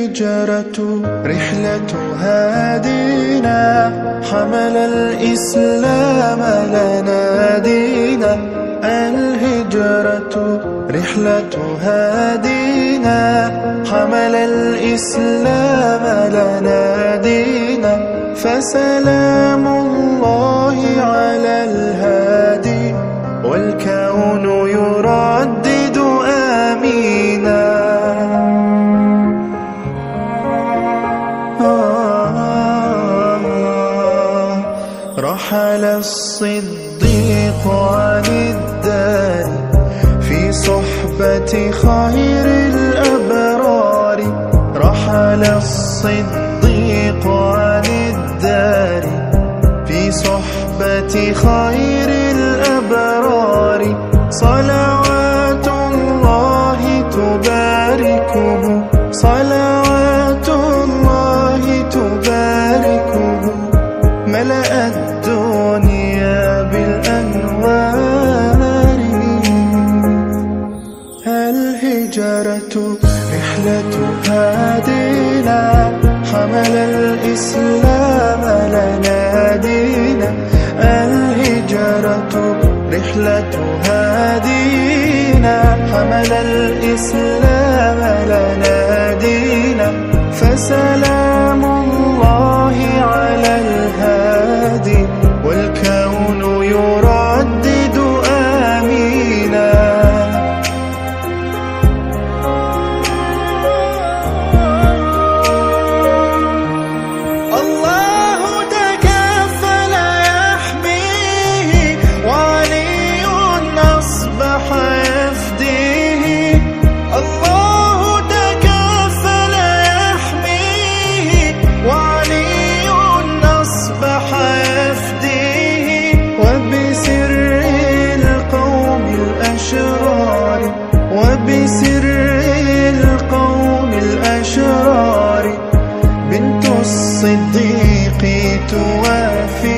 الهجرة رحلة هادينا، حمل الإسلام لنا دينا. الهجرة رحلة هادينا، حمل الإسلام لنا دينا. فسلام الله على الهادي، والكون يردد آمينا. رحل الصديق عن الدار في صحبة خير الأبرار. رحل الصديق عن الدار في صحبة خير الأبرار. صلوات الله تباركه، صلوات الله تباركه. ملأ الدنيا بالأنوار. الهجرة رحلة هادينا، حمل الإسلام لنا دينا. الهجرة رحلة هادينا، حمل الإسلام لنا دينا. فسلام الله على الهادي، والكون يردد آمينا. الله تكفل يحميه، وعلي أصبح يفديه. الله تكفل يحميه، وعلي أصبح يفديه. وبسر القوم الأشرار، وبسر القوم الأشرار، بنت الصديق توافي